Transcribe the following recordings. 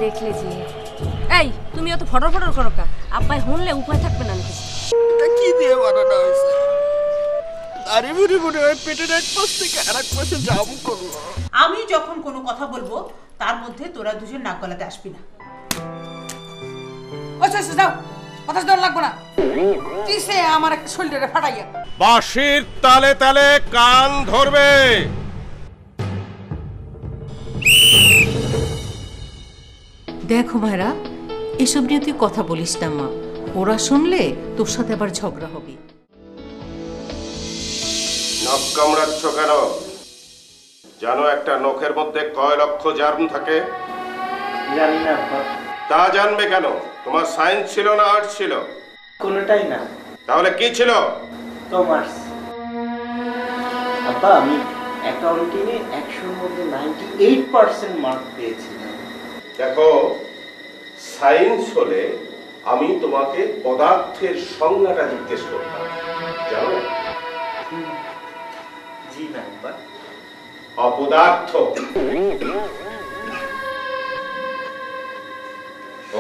দেখলে জি এই তুমি অত ফটর ফটর করো কা আব্বাই শুনলে উপায় থাকবে না নাকি এটা কি দিয়ে বানানো হয়েছে আরে বুড়ি বুড়ি ওই পেটের এক পাশ থেকে আরেক পাশে জাম করলো আমি যখন কোনো কথা বলবো তার মধ্যে তোরা দুজন নাক গলাতে আসবি না আচ্ছা যাও কথা ডর লাগবে না কিসে আমার একটা শরীরে ফাটাইয়া বাঁশির তালে তালে কান ধরবে দেখো ভাইরা এসব নিয়ে তুই কথা বলিস না মা ওরা শুনলে তোর সাথে আবার ঝগড়া হবে নখ কামড়াচ্ছ কেন জানো একটা নখের মধ্যে কয় লক্ষ জার্ম থাকে জানি না তা জানবে কেন তোমার সায়েন্স ছিল না আর্টস ছিল কোনোটাই না তাহলে কি ছিল কমার্স আব্বা আমি অ্যাকাউন্টিংয়ে 100 এর মধ্যে 98% মার্ক পেয়েছিলাম দেখো সায়েন্স হলে আমি তোমাকে পদার্থের সংজ্ঞাটা জিজ্ঞেস করতাম জানো না জি না আব্বা অপদার্থ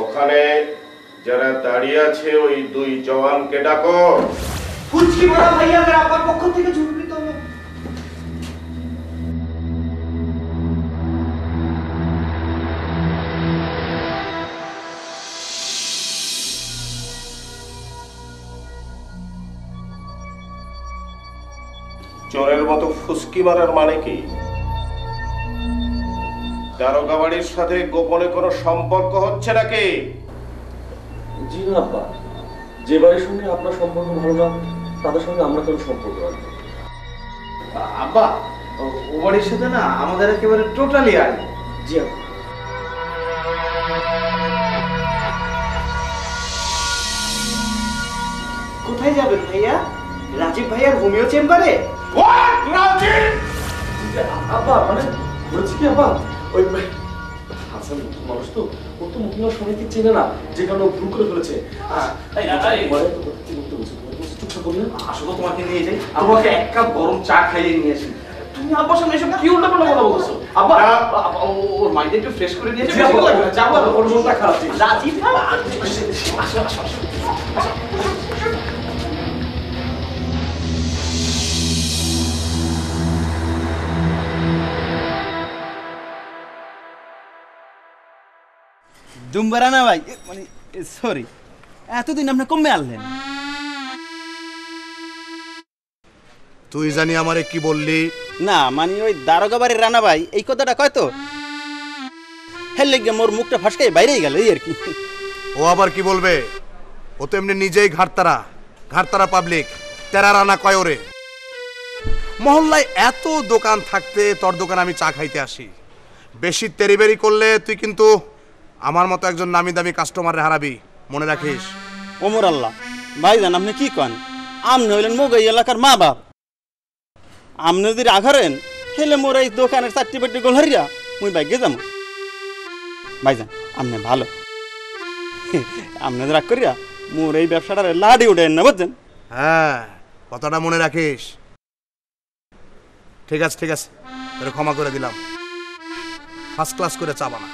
ওখানে যারা দাঁড়িয়ে আছে ওই দুই জওয়ানকে ডাকো ফুচকি বড় ভাইয়া আমার আব্বার পক্ষ থেকে জরুরি তো চোরের মতো ফুসকি মারার মানে কি দারোগা বাড়ির সাথে গোপনে কোনো সম্পর্ক হচ্ছে নাকি জি না আব্বা যে বাড়ির সঙ্গে আপনার সম্পর্ক ভালো না তাদের সঙ্গে আমরা কোনো সম্পর্ক রাখবো আব্বা ও বাড়ির সাথে না আমাদের একেবারে টোটালি আর জি আব্বা কোথায় যাবেন ভাইয়া রাজীব ভাইয়ার হোমিও চেম্বারে আব্বা মানে বলছি কি আব্বা ওই হাসান মানুষ তো ও তো মহিলা সমিতি চেনে না যে কারণে ভুল করে ফেলেছে আসলে তোমাকে নিয়ে যাই তোমাকে এক কাপ গরম চা খাইয়ে নিয়ে আসি তুমি আব্বার সামনে এসব কি উল্টাপাল্টা কথা বলছো আব্বা ওর মাইন্ড একটু ফ্রেশ করে দিয়েছে বেশি লাগবে না যাবো ওর মনটা খারাপ রাজীব ভাই আসো আসো আসো দুমবারা না ভাই মানে সরি এতদিন আপনি কমে আনলেন তুই জানি আমারে কি বললি না মানে ওই দারোগা বাড়ির রানা ভাই এই কথাটা কয় তো হেল লেগে মোর মুখটা ফাঁসকাই বাইরেই গেল এই আর কি ও আবার কি বলবে ও তো এমনি নিজেই ঘাটতারা পাবলিক তেরা রানা কয় ওরে মহল্লায় এত দোকান থাকতে তোর দোকান আমি চা খাইতে আসি বেশি তেরিবেরি করলে তুই কিন্তু আমার মতো একজন নামি দামি কাস্টমারে হারাবি মনে রাখিস ওমর আল্লাহ ভাইজান আপনি কি কন আমনে হইলেন মোগ এই এলাকার মা বাপ আমনে যদি আঘারেন হেলে মোর এই দোকানের চারটি বাটি গোলহারিয়া মুই বাইকে যাম ভাইজান আমনে ভালো আমনে রাগ করিয়া মোর এই ব্যবসাটারে লাডি উঠেন না বুঝছেন হ্যাঁ কথাটা মনে রাখিস ঠিক আছে তোরে ক্ষমা করে দিলাম ফার্স্ট ক্লাস করে চা বানা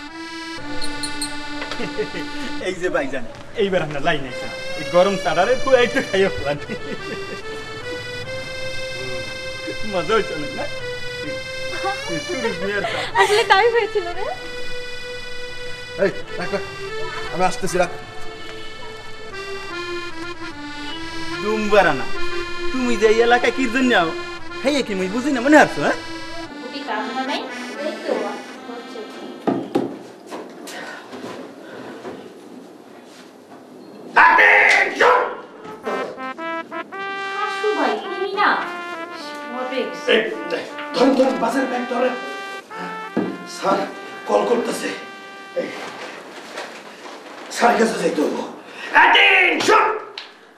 এই যে ভাইজান এইবার আমরা লাইন আইছে এই গরম চাড়ারে তুই একটু খাইয়া ফেলান মজা হইছে না আসলে তাই হয়েছিল রে এই রাখ আমি আসতেছি রাখ দুমবারা না তুমি যে এই এলাকায় কি জন্য যাও হেই কি মুই বুঝি না মনে হারছো হ্যাঁ কুটি কাজ নাই এই তো হচ্ছে আসু ভাই তুমি না ধরুন বাসের ব্যাগ ধরেন স্যার কল করতেছে স্যার কাছে যাইতে হবো অ্যাটেনশন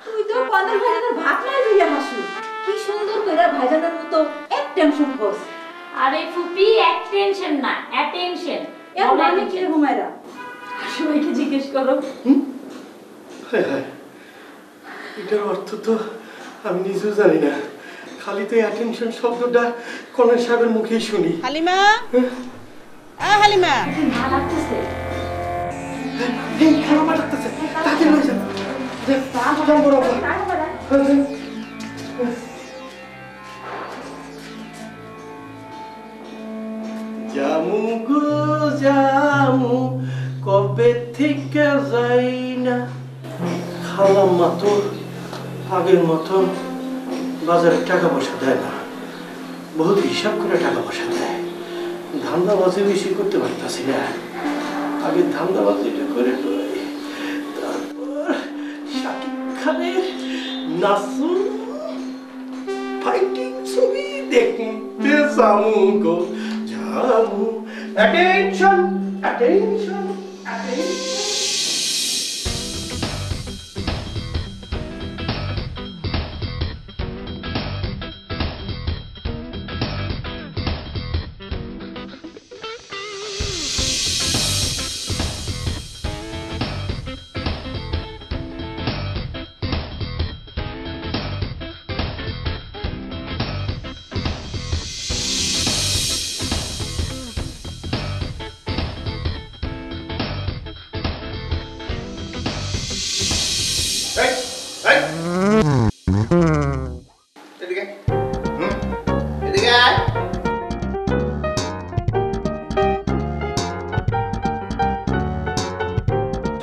তুই তো পাগল ভাইজানের ভাত নাই লইয়া হাসু কি সুন্দর কইরা ভাইজানের মতো এক টেনশন করছ আরে ফুপি অ্যাটেনশন না অ্যাটেনশন এর মানে কি রে ঘুমাইরা আসু ভাইকে জিজ্ঞেস করো হ্যাঁ হ্যাঁ এটার অর্থ তো আমি নিজেও জানি না খালি তো অ্যাটেনশন শব্দটা কলেজ সাহেবের মুখেই শুনি হালিমা হালিমা না লাগতেছে মা ডাকতেছে তাকে লয়ে যান যান বড় আপা জামু গো জামু কবে থেকে যাই না খালাম মা তো আগের মতো বাজারে টাকা পয়সা দেয় না বহুত হিসাব করে টাকা পয়সা দেয় ধান্দাবাজি বেশি করতে পারতাছি না আগে ধান্দাবাজিটা করে লই তারপর শাকিব খানের নাসুন ফাইটিং ছবি দেখতে যামু গো জামু অ্যাটেনশন অ্যাটেনশন অ্যাটেনশন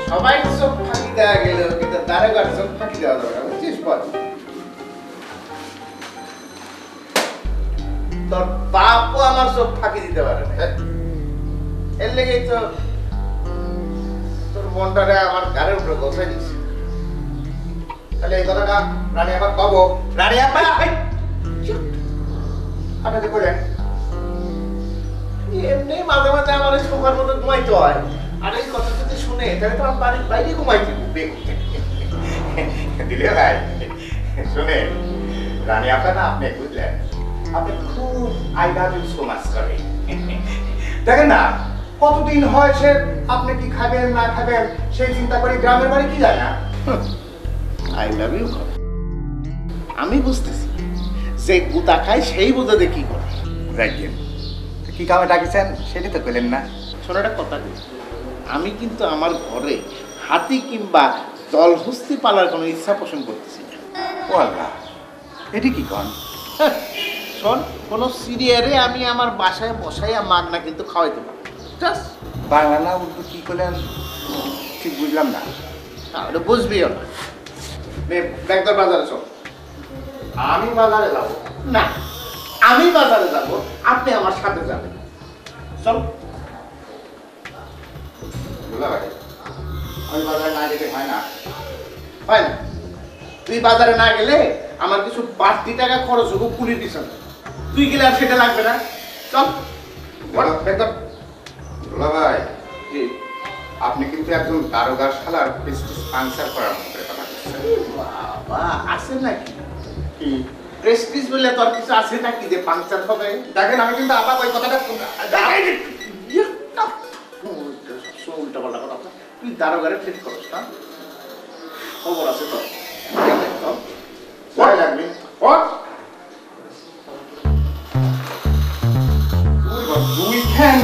সবাই চোখ ফাঁকি দেওয়া গেল কিন্তু দারোগার চোখ ফাঁকি দেওয়া দরকার বুঝছিস বল তোর বাপও আমার চোখ ফাঁকি দিতে পারে না এর লেগেই তো তোর মনটারে আমার গাড়ির উপরে বসে দিচ্ছে তাহলে এই কথাটা রানী আবার কব রানী আপা আপনাদের বলেন এমনি মাঝে মাঝে আমার সোফার মতো ঘুমাইতে হয় আর এই কথা যদি শুনে তাহলে তো আমার বাড়ির বাইরে ঘুমাইতে দিলে ভাই শুনে রানী আপা না আপনি বুঝলেন আপনি খুব আইডা ইউজ মাছ করে দেখেন না কতদিন হয়েছে আপনি কি খাবেন না খাবেন সেই চিন্তা করে গ্রামের বাড়ি কি যায় না আই লাভ ইউ আমি বুঝতেছি যে গুতা খায় সেই বোঝাতে কি করে রাখবেন কি কামে ডাকিছেন সেটা তো কইলেন না শোনাটা কথা দিই আমি কিন্তু আমার ঘরে হাতি কিংবা জলহস্তি পালার কোনো ইচ্ছা পোষণ করতেছি না ও আল্লাহ এটি কি কন শোন কোনো সিরিয়ারে আমি আমার বাসায় বসাইয়া মাগনা কিন্তু খাওয়াইতে পারি জাস্ট বাংলা না উর্দু কি করলেন ঠিক বুঝলাম না ওটা বুঝবিও না ব্যাগদার বাজারে চল আমি বাজারে যাব না আমি বাজারে যাব আপনি আমার সাথে যাবেন চল আমি বাজারে না গেলে হয় না হয় না তুই বাজারে না গেলে আমার কিছু বাড়তি টাকা খরচ হবো পুলির পিছনে তুই গেলে আর সেটা লাগবে না চল ভাই আপনি কিন্তু একজন দারোগার শালার প্রেস্টিজ পাংচার করার মতো কথা বলছেন বাবা আছে নাকি কি প্রেস্টিজ বলে তোর কিছু আছে নাকি যে পাংচার হবে দেখেন আমি কিন্তু আবার ওই কথাটা উল্টা পাল্টা কথা তুই দারোগারে ফিট করস না খবর আছে তোর ভয় লাগবে দুই খ্যান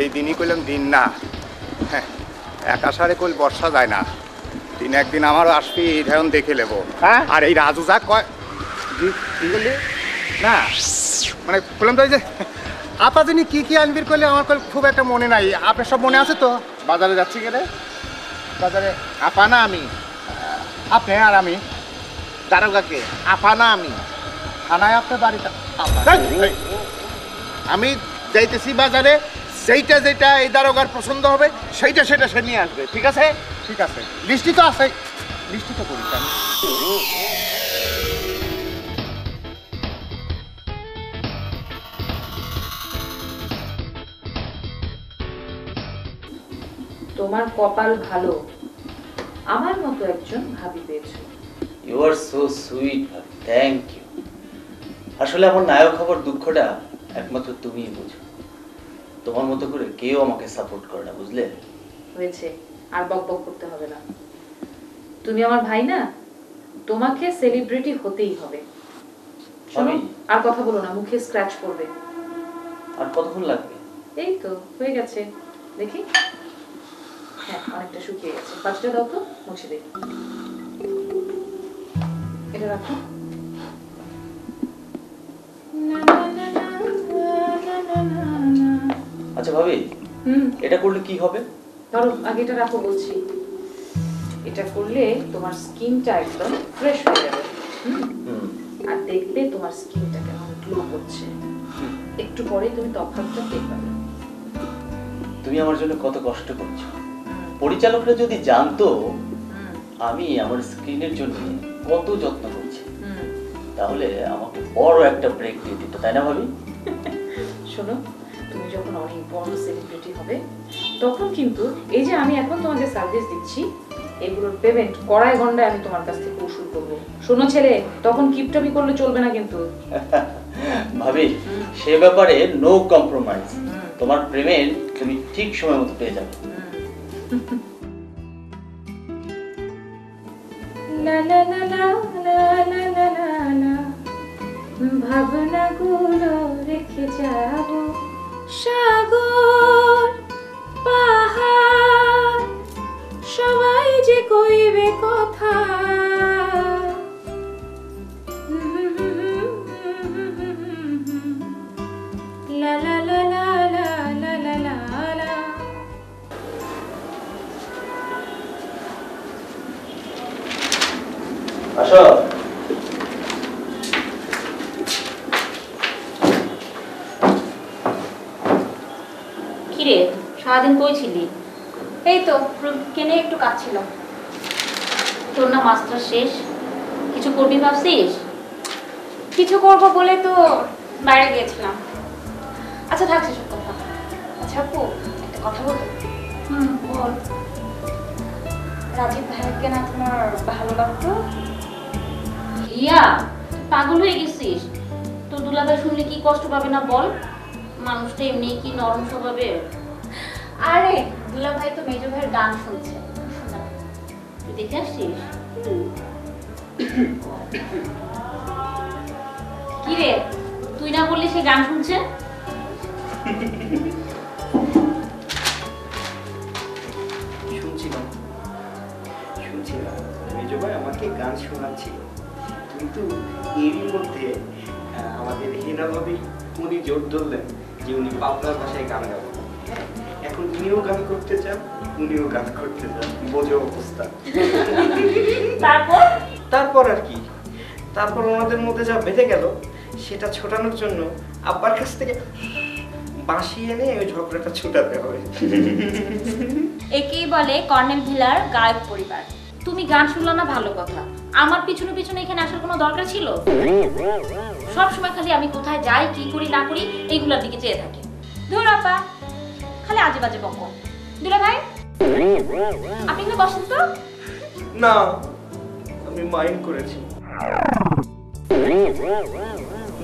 এই দিনই কইলাম দিন না হ্যাঁ এক আষাঢ়ে কইল বর্ষা যায় না দিন একদিন আমারও আসবি এই ধারণ দেখে নেবো হ্যাঁ আর এই রাজু যা কয় কি বললি না মানে বললাম তো এই যে আপা যিনি কি কি আনবির করলে আমার খুব একটা মনে নাই আপনার সব মনে আছে তো বাজারে যাচ্ছি গেলে বাজারে আপা না আমি আপনি আর আমি দারোগাকে আপা না আমি থানায় আপনার বাড়িটা আমি যাইতেছি বাজারে যেইটা যেটা এই দারোগার পছন্দ হবে সেইটা সেটা সে নিয়ে আসবে ঠিক আছে ঠিক আছে লিস্টি তো আছে লিস্টি তো করিস আমি তোমার কপাল ভালো, আমার মতো একজন ভাবি পেয়েছো। ইউ আর সো সুইট ভাবি, থ্যাংক ইউ। আসলে আমার নায়ক হবার দুঃখটা একমাত্র তুমিই বুঝো। তোমার মতো করে কেউ আমাকে সাপোর্ট করে না, বুঝলে? হয়েছে, আর বকবক করতে হবে না। তুমি আমার ভাই না, তোমাকে সেলিব্রিটি হতেই হবে। শোনো, আর কথা বলো না, মুখে স্ক্র্যাচ করবে। আর কতক্ষণ লাগবে? এই তো হয়ে গেছে, দেখি। হ্যাঁ, অনেকটা শুকিয়ে গেছে। পাঁচটা দাও তো, মুছে দিই। এটা রাখো। আচ্ছা ভাবি, এটা করলে কি হবে? ধরো, আগে এটা রাখো বলছি। এটা করলে তোমার স্কিনটা একদম ফ্রেশ হয়ে যাবে। আর দেখবে তোমার স্কিনটা কেমন গ্লো করছে। একটু পরে তুমি তফাৎটা দেখবে। তুমি আমার জন্য কত কষ্ট করছো। পরিচালকরা যদি জানতো আমি আমার স্ক্রিনের জন্য কত যত্ন করছি, তাহলে আমাকে বড় একটা ব্রেক দিয়ে দিত, তাই না ভাবি? শোনো, তুমি যখন অনেক বড় সেলিব্রিটি হবে, তখন কিন্তু এই যে আমি এখন তোমাকে সার্ভিস দিচ্ছি, এগুলোর পেমেন্ট কড়াই গন্ডায় আমি তোমার কাছ থেকে উসুল করবো। শোনো ছেলে, তখন কিপটামি করলে চলবে না কিন্তু। ভাবি, সে ব্যাপারে নো কম্প্রোমাইজ। তোমার পেমেন্ট তুমি ঠিক সময় মতো পেয়ে যাবে। লা লা লা লা লা লা লা লা লা, ভাবনাগুলো রেখে যাব। সাগর পাহাড় সবাই যে কইবে কথা, লা লা লা লা লা লা লা লা লা। আসো। কিরে, সারাদিন কই ছিলি? এই তো কেনে একটু কাজ ছিল। তোর না মাস্টার শেষ, কিছু করবি ভাবছিস? কিছু করব বলে তো বাইরে গিয়েছিলাম। আচ্ছা থাক সেসব কথা। আচ্ছা আপু, একটা কথা বলবো? বল। রাজীব ভাইকে না তোমার ভালো লাগতো? ইয়া, পাগল হয়ে গেছিস? তোর দুলাভাই শুনলে কি কষ্ট পাবে না বল? মানুষটা এমনি কি নরম স্বভাবের। আরে দুলাভাই তো মেজো ভাইয়ের গান শুনছে, তুই দেখে আসছিস? কি রে, তুই না বললি সে গান শুনছে? শুনছিলাম মেজো ভাই আমাকে গান শোনাচ্ছিল, কিন্তু এরই মধ্যে আমাদের হেনা ভাবি উনি জোর ধরলেন যে উনি পাবনার ভাষায় গান গাবেন। এখন উনিও গান করতে চান, উনিও গান করতে চান, বোঝো অবস্থা। তারপর আর কি, তারপর ওনাদের মধ্যে যা বেঁধে গেল, সেটা ছোটানোর জন্য আব্বার কাছ থেকে বাঁশি এনে ওই ঝগড়াটা ছোটাতে হবে। একেই বলে কর্নেল ভিলার গায়ক পরিবার। তুমি গান শুনলো না ভালো কথা, আমার পিছনে পিছনে এখানে আসার কোনো দরকার ছিল? সব সময় খালি আমি কোথায় যাই, কি করি না করি, এইগুলোর দিকে চেয়ে থাকি। ধুর আপা, খালি আজে বাজে বকো। দুলা ভাই, আপনি এখানে বসেন তো। না, আমি মাইন্ড করেছি।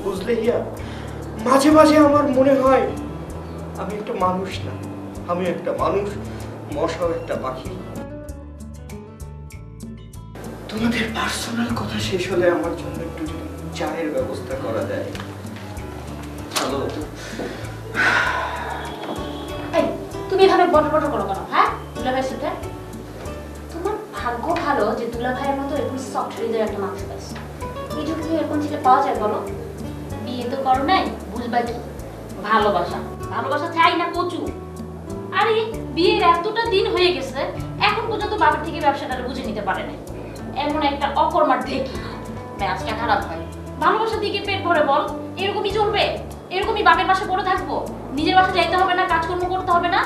বুঝলে হিয়া, মাঝে মাঝে আমার মনে হয় আমি একটা মানুষ না, আমি একটা মানুষ, মশাও একটা পাখি। তোমাদের পার্সোনাল কথা শেষ হলে আমার জন্য একটু যদি চায়ের ব্যবস্থা করা যায়। চলো। তুমি এভাবে বড় বড় করো কেন? হ্যাঁ, দুলা ভাইয়ের সাথে তোমার ভাগ্য ভালো যে দুলা ভাইয়ের মতো এরকম সফট হৃদয়ের একটা মানুষ পাইছে। এই যুগে এরকম ছেলে পাওয়া যায় বলো? বিয়ে তো করো নাই, বুঝবা কি ভালোবাসা? ভালোবাসা চাই না কচু। আরে বিয়ের এতটা দিন হয়ে গেছে, এখন পর্যন্ত বাবার থেকে ব্যবসাটা বুঝে নিতে পারে না। এমন একটা অকর্মার দেখি ম্যাচটা খারাপ হয়। ভালোবাসা দিকে পেট ভরে বল, এরকমই চলবে? এরকমই বাপের বাসা পড়ে থাকবো? নিজের বাসা যাইতে হবে না, কাজকর্ম করতে হবে না?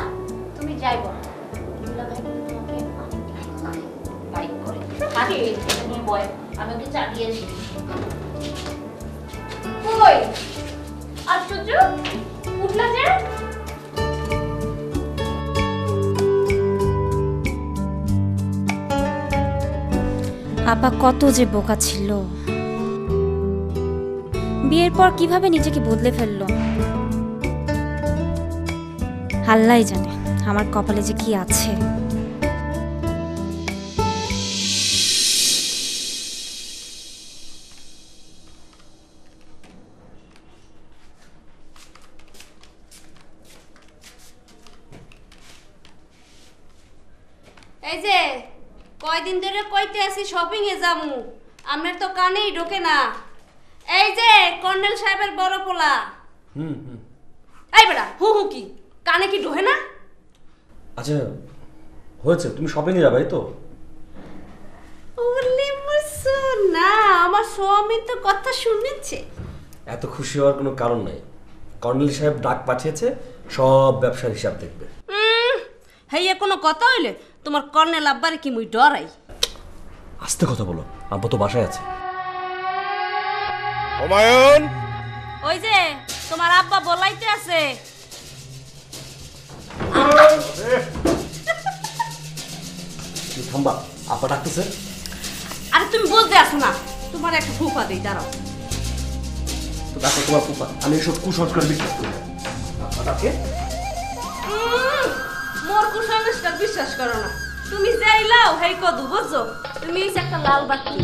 তুমি যাই বলো, দুলা ভাই তোমাকে লাইক করে আরে এটা নিয়ে বয়, আমি ওকে চা দিয়েছি। কই আশ্চর্য, উঠলা যে? আপা কত যে বোকা ছিল, বিয়ের পর কিভাবে নিজেকে বদলে ফেললো। আল্লাহই জানে আমার কপালে যে কি আছে। এই যে কয়দিন ধরে কইতে আছি শপিং এ যামু, আপনার তো কানেই ঢোকে না। এই যে কর্নেল সাহেবের বড় পোলা, এই বেটা হু হু কি কানে কি ঢোকে না? আচ্ছা হয়েছে, তুমি শপিং এ যাবে তো? ওলে না, আমার স্বামী তো কথা শুনেছে। এত খুশি হওয়ার কোনো কারণ নাই। কর্নেল সাহেব ডাক পাঠিয়েছে, সব ব্যবসার হিসাব দেখবে। হেইয়া কোনো কথা হইলে তোমার কর্নেল আব্বারে কি মুই ডরাই? আস্তে কথা বলো, আব্বা তো বাসায় আছে। হুমায়ুন, ওই যে তোমার আব্বা বলাইতে আছে। থাম্বা, আব্বা ডাকতেছে। আরে তুমি বলতে আসো না, তোমার একটা ফুফা দেই, দাঁড়াও। তো দেখো তোমার ফুফা, আমি এসব কুসংস্কার বিশ্বাস করি না। আব্বাকে মোর কুসংস্কার বিশ্বাস করো না, তুমি যাই লাও হেই কদু, বুঝছো? তুমি একটা লাল বাতি।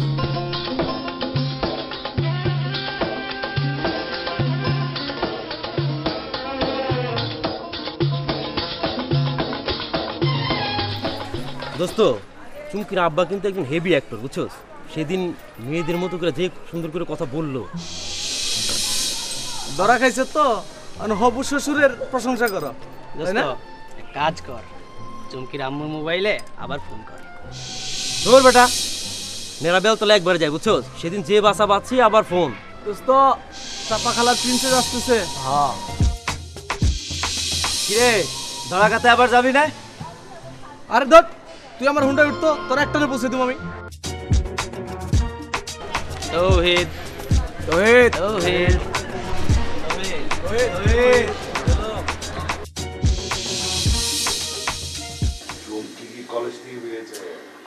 দোস্ত, চুমকির আব্বা কিন্তু একজন হেভি অ্যাক্টর, বুঝছোস? সেদিন মেয়েদের মতো করে যে সুন্দর করে কথা বললো। ধরা খাইছে তো, হবু শ্বশুরের প্রশংসা করো, তাই না? এক কাজ কর, চুমকির আম্মুর মোবাইলে আবার ফোন কর। ধর বেটা, মেরা বেল তোলা একবার যায়, বুঝছোস? সেদিন যে বাসা বাঁচছি আবার ফোন। দোস্ত, চাপা খালার প্রিন্সেস আসতেছে। হ্যাঁ কিরে, ধরাকাতে আবার যাবি না? আরে ধর, তুই আমার হুন্ডায় উঠতো, তোর একটানে পৌঁছে দেবো আমি। তৌহিদ তৌহিদ তৌহিদ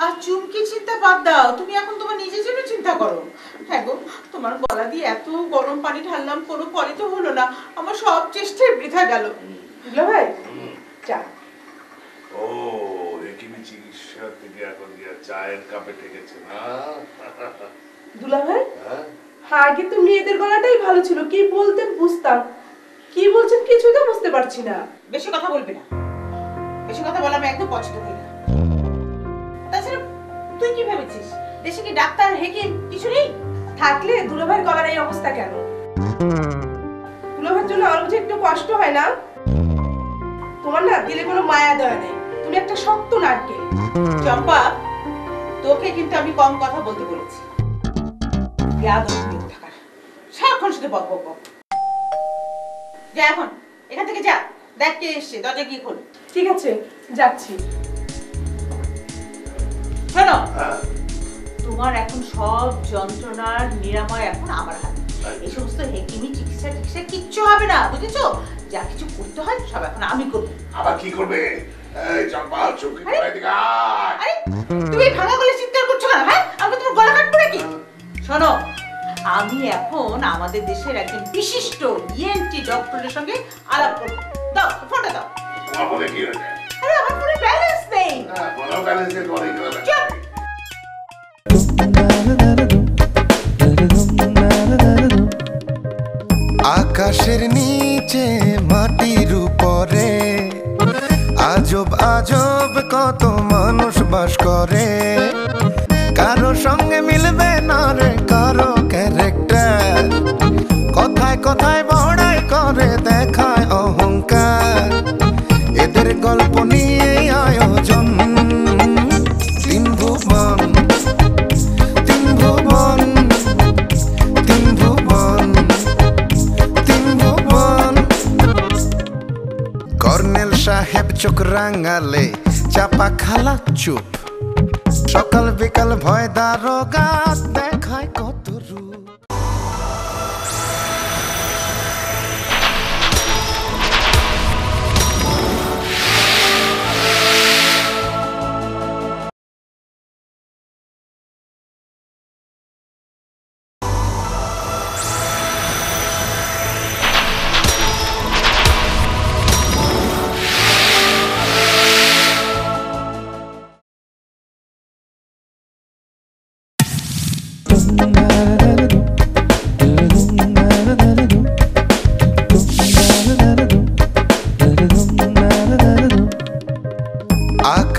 আর চুমকি চিন্তা বাদ দাও, তুমি এখন তোমার নিজের জন্য চিন্তা করো। হ্যাঁ গো, তোমার গলা দিয়ে এত গরম পানি ঢাললাম, কোনো ফলই তো হলো না। আমার সব চেষ্টায় বৃথা গেল। বুঝলো ভাই, চা। ও হেকিমি চিকিৎসা থেকে এখন গিয়া চায়ের কাপে ঠেকেছে না। দুলা ভাই, আগে তো মেয়েদের গলাটাই ভালো ছিল, কি বলতেন বুঝতাম, কি বলছেন কিছুই তো বুঝতে পারছি না। বেশি কথা বলবি না, বেশি কথা বলা আমি একদম পছন্দ করি না। তাছাড়া তুই কি ভেবেছিস দেশে কি ডাক্তার হেকিম কিছু নেই? থাকলে দুলা ভাইয়ের গলার এই অবস্থা কেন? দুলা ভাইয়ের জন্য আমার বুঝে একটু কষ্ট হয় না? তোমার না দিলে কোনো মায়া দয়া নেই, তুমি একটা শক্ত নারকেল। চম্পা, তোকে কিন্তু আমি কম কথা বলতে বলেছি। সারাক্ষণ শুধু বক বক বক। যা এখন এখান থেকে যা, দেখ কে এসছে, দরজা গিয়ে খোল। ঠিক আছে, যাচ্ছি। শোনো, তোমার এখন সব যন্ত্রণার নিরাময় এখন আমার হাতে। এই সমস্ত হেকিমি চিকিৎসা টিকিৎসা কিচ্ছু হবে না, বুঝেছো? যা কিছু করতে হয় সব এখন আমি করবো। আবার কি করবে? এই চম্পা, চুমকি করে দিগা। আরে তুমি ভাঙা গলায় চিৎকার করছো কেন? হ্যাঁ, আমি তোমার গলা কাটবো নাকি? শোনো, আমি এখন আমাদের দেশের একজন বিশিষ্ট ইএনটি ডক্টরের সঙ্গে আলাপ করবো। দাও ফোনটা দাও। তোমার ফোনে কি হয়েছে? আরে আমার ফোনে ব্যালেন্স নেই। কোনো ব্যালেন্সের পরে কি হবে? আকাশের নিচে মাটির উপরে আজব আজব কত মানুষ বাস করে। কারো সঙ্গে মিলবে না রে কারো ক্যারেক্টার, কথায় কথায় বড়াই করে দেখায় অহংকার। এদের গল্প নিয়ে আয়োজন তিন ভুবন, তিন ভুবন, তিন ভুবন, তিন ভুবন। কর্নেল সাহেব চোখ রাঙালে চাপা খালা চুপ, সকাল বিকাল ভয় দারোগা দেখায় কত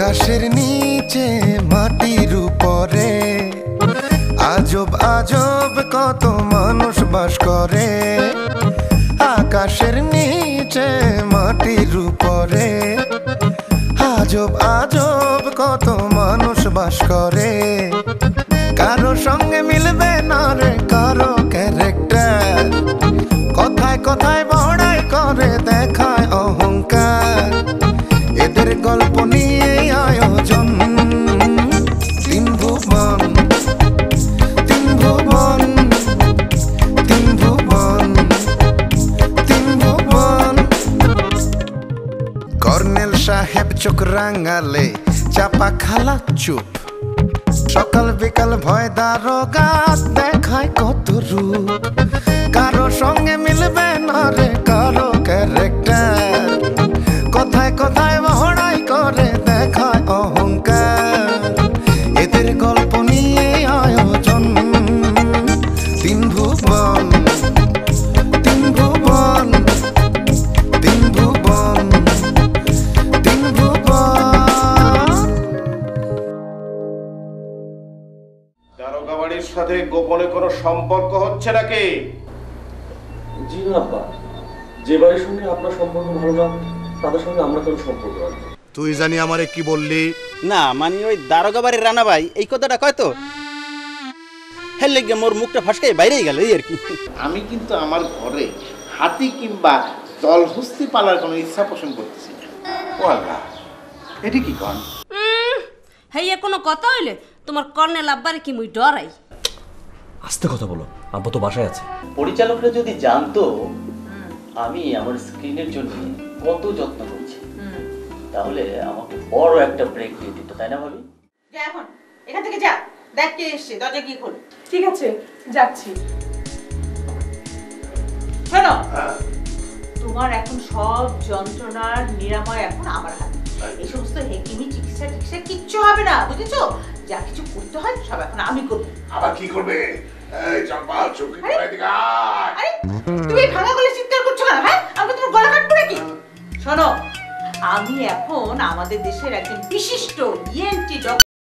আকাশের নিচে মাটির উপরে আজব আজব কত মানুষ বাস করে আকাশের নিচে মাটির উপরে আজব আজব কত মানুষ বাস করে কারো সঙ্গে মিলবে না রে কারো ক্যারেক্টার কথায় কথায় বড়াই করে দেখায় অহংকার এদের গল্প নিয়ে আয়োজন তিন ভুবন তিন ভুবন তিন ভুবন তিন ভুবন কর্নেল সাহেব চোখ রাঙালে চাপা খালা চুপ সকাল বিকাল ভয় দারোগা দেখায় কত রূপ কারো সঙ্গে মিলবে না রে কারো ক্যারেক্টার কথায় কথায় বড়াই করে দেখায় অহংকার এদের গল্প নিয়ে আয়োজন তিন ভুবন তিন ভুবন তিন ভুবন তিন ভুবন দারোগা বাড়ির সাথে গোপনে কোনো সম্পর্ক হচ্ছে নাকি? জি না আব্বা, যে বাড়ির সঙ্গে আপনার সম্পর্ক ভালো না তাদের সঙ্গে আমরা কোনো সম্পর্ক রাখবো। তুই জানি আমারে কি বললি? না মানে ওই দারোগা বাড়ির রানা ভাই এই কথাটা কয় তো হেলে গিয়ে মোর মুখটা ফসকাই বাইরেই গেল এই আর কি। আমি কিন্তু আমার ঘরে হাতি কিংবা জলহস্তি পালার কোনো ইচ্ছা পোষণ করতেছি না। ও আল্লাহ, এটি কি কন? হেইয়া কোনো কথা হইলে তোমার কর্নেল আব্বারে কি মুই ডরাই? আস্তে কথা বলো, আব্বা তো বাসায় আছে। পরিচালকরা যদি জানতো আমি আমার স্ক্রিনের জন্য কত যত্ন করছি তাহলে আমাকে বড় একটা ব্রেক দিয়ে দিত, তাই না ভাবি? যা এখন এখান থেকে যা, দেখ কে এসছে, দরজা কি খোল। ঠিক আছে, যাচ্ছি। শোনো, তোমার এখন সব যন্ত্রণার নিরাময় এখন আমার হাতে। এই সমস্ত হেকিমি চিকিৎসা টিকিৎসা কিচ্ছু হবে না, বুঝেছো? যা কিছু করতে হয় সব এখন আমি করব। আবার কি করবে? এই চম্পা, চৌকি করে এদিকে আয়। আরে তুমি ভাঙা গলায় চিৎকার করছো কেন? হ্যাঁ, আমি তোমার গলা কাটবো নাকি? শোনো, আমি এখন আমাদের দেশের একজন বিশিষ্ট ইএনটি ডক্টর